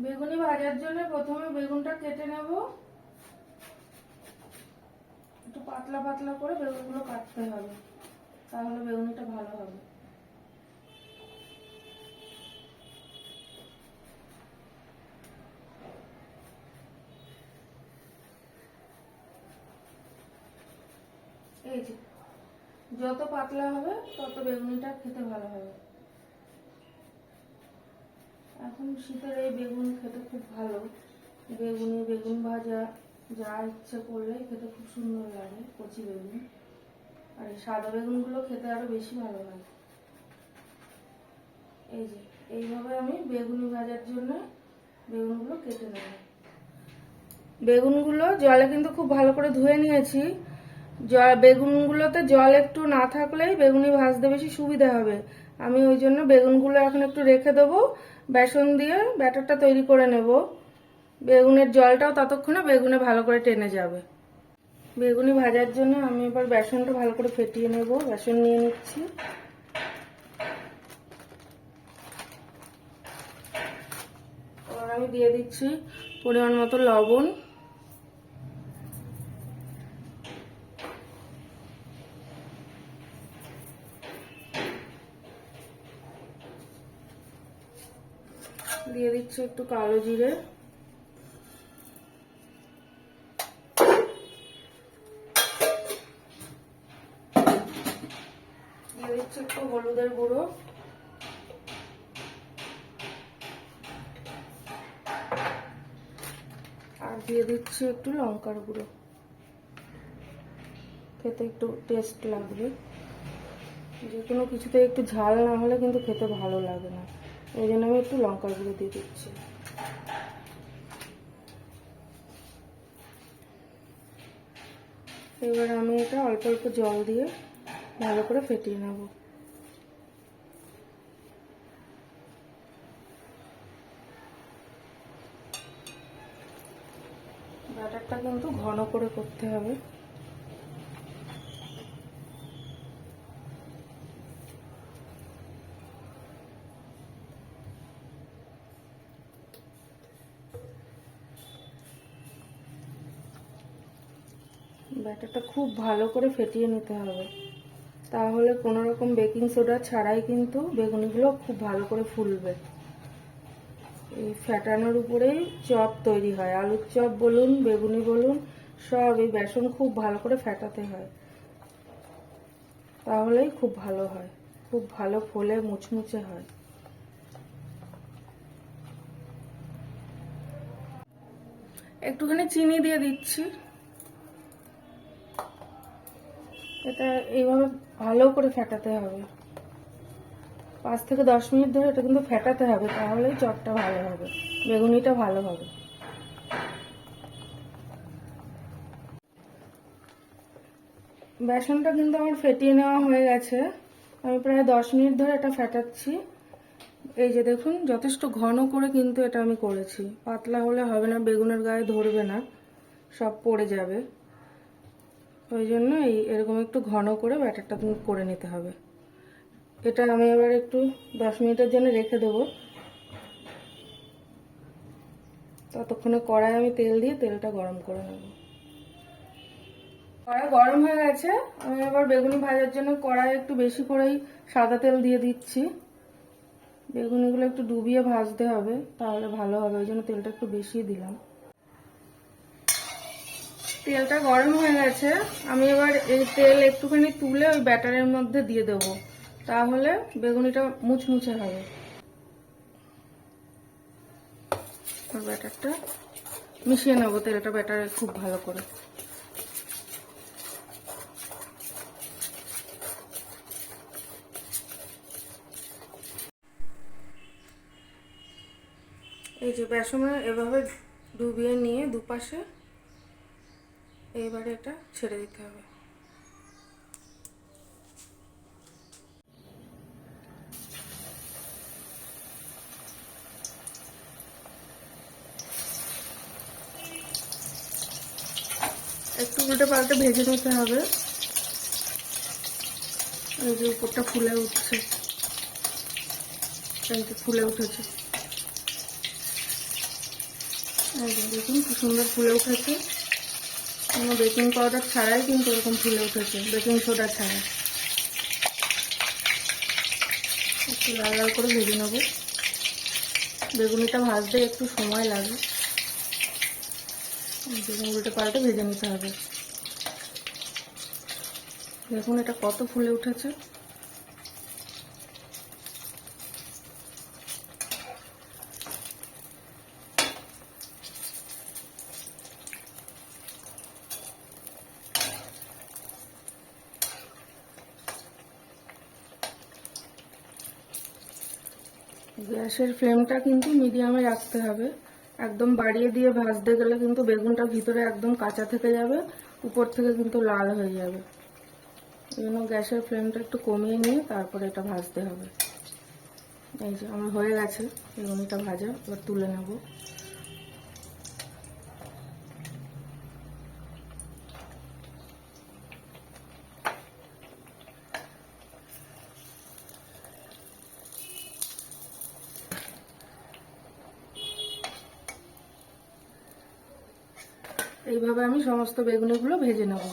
বেগুনি ভাজার জন্য প্রথমে বেগুনটা কেটে নেব। একটু পাতলা পাতলা করে বেগুনগুলো কাটতে হবে, তাহলে বেগুনিটা ভালো হবে। এই যে যত পাতলা হবে তত বেগুনিটা খেতে ভালো হবে। এখন শীতের এই বেগুন খেতে খুব ভালো। বেগুনি, বেগুন ভাজা যা ইচ্ছে করলে খেতে খুব সুন্দর লাগে, কচি বেগুন। আর এই সাদা বেগুনগুলো খেতে আরো বেশি ভালো হয়। এই যে এইভাবে আমি বেগুনি ভাজার জন্য বেগুনগুলো কেটে নেব। বেগুনগুলো জলে কিন্তু খুব ভালো করে ধুয়ে নিয়েছি। বেগুনগুলোতে জল একটু না থাকলেই বেগুনি ভাজতে বেশি সুবিধা হবে। আমি ওই জন্য বেগুনগুলো এখন একটু রেখে দেবো, বেসন দিয়ে ব্যাটারটা তৈরি করে নেব। বেগুনের জলটাও ততক্ষণে বেগুনে ভালো করে টেনে যাবে। বেগুনি ভাজার জন্য আমি এবার বেসনটা ভালো করে ফেটিয়ে নেব। বেসন নিয়ে নিচ্ছি। এবার আমি দিয়ে দিচ্ছি পরিমাণ মতো লবণ, দিয়ে দিচ্ছি একটু কালো জিরে, দিয়ে দিচ্ছি একটু হলুদের গুঁড়ো, আর দিয়ে দিচ্ছি একটু লঙ্কার গুঁড়ো। খেতে একটু টেস্ট লাগবে। যে কোনো কিছুতে একটু ঝাল না হলে কিন্তু খেতে ভালো লাগে না, এই জন্য আমি একটু লঙ্কার গুঁড়ো দিয়ে দিচ্ছি। এবার আমি এটা অল্প অল্প জল দিয়ে ভালো করে ফেটিয়ে নেব। ব্যাটারটা কিন্তু ঘন করে করতে হবে। ব্যাটারটা খুব ভালো করে ফেটিয়ে নিতে হবে, তাহলে কোনো রকম বেকিং সোডা ছাড়াই কিন্তু বেগুনিগুলো খুব ভালো করে ফুলবে। এই ফ্যাটানোর উপরেই চপ তৈরি হয়। আলুর চপ বলুন, বেগুনি বলুন, সব এই বেসন খুব ভালো করে ফ্যাটাতে হয়, তাহলেই খুব ভালো হয়, খুব ভালো ফোলে, মুচমুচে হয়। একটুখানি চিনি দিয়ে দিচ্ছি। এটা এইভাবে ভালো করে ফেটাতে হবে। 5 থেকে 10 মিনিট ধরে এটা কিন্তু ফেটাতে হবে, তাহলেই চপটা ভালো হবে, বেগুনিটা ভালো হবে। বেসনটা কিন্তু আমার ফেটিয়ে নেওয়া হয়ে গেছে। আমি প্রায় 10 মিনিট ধরে এটা ফেটাচ্ছি। এই যে দেখুন, যথেষ্ট ঘন করে কিন্তু এটা আমি করেছি। পাতলা হলে হবে না, বেগুনের গায়ে ধরবে না, সব পড়ে যাবে। ওই জন্য এরকম একটু ঘন করে ব্যাটারটা করে নিতে হবে। এটা আমি এবার একটু 10 মিনিটের জন্য রেখে দেবো। ততক্ষণে কড়াই আমি তেল দিয়ে তেলটা গরম করে নেব। কড়াই গরম হয়ে গেছে। আমি এবার বেগুনি ভাজার জন্য কড়াই একটু বেশি করেই সাদা তেল দিয়ে দিচ্ছি। বেগুনিগুলো একটু ডুবিয়ে ভাজতে হবে, তাহলে ভালো হবে, ওই জন্য তেলটা একটু বেশি দিলাম। তেলটা গরম হয়ে গেছে। আমি এবার এই তেল একটুখানি তুলে ওই ব্যাটারের মধ্যে দিয়ে দেবো, তাহলে বেগুনিটা মুচমুচে হবে। ব্যাটারটা মিশিয়ে নেবো তেলটা ব্যাটারে খুব ভালো করে। এই যে বেসনে এভাবে ডুবিয়ে নিয়ে দুপাশে এইবারে এটা ছেড়ে দিতে হবে। একটু উল্টে পাল্টে ভেজে নিতে হবে। এই যে উপরটা ফুলে উঠছে, এই যে ফুলে উঠেছে। এই যে দেখুন কি সুন্দর ফুলে উঠেছে, কোনো বেকিং পাউডার ছাড়াই কিন্তু এরকম ফুলে উঠেছে, বেকিং সোডা ছাড়া। একটু লাল লাল করে ভেজে নেব। বেগুনিটা ভাজতে একটু সময় লাগে, বেগুন উল্টে পাল্টে ভেজে নিতে হবে। দেখুন এটা কত ফুলে উঠেছে। গ্যাসের ফ্লেমটা কিন্তু মিডিয়ামে রাখতে হবে, একদম বাড়িয়ে দিয়ে ভাজতে গেলে কিন্তু বেগুনটা ভিতরে একদম কাঁচা থেকে যাবে, উপর থেকে কিন্তু লাল হয়ে যাবে। এই জন্য গ্যাসের ফ্লেমটা একটু কমিয়ে নিয়ে তারপরে এটা ভাজতে হবে। এই যে আমার হয়ে গেছে বেগুনিটা ভাজা, এবার তুলে নেব। এইভাবে আমি সমস্ত বেগুনিগুলো ভেজে নেব।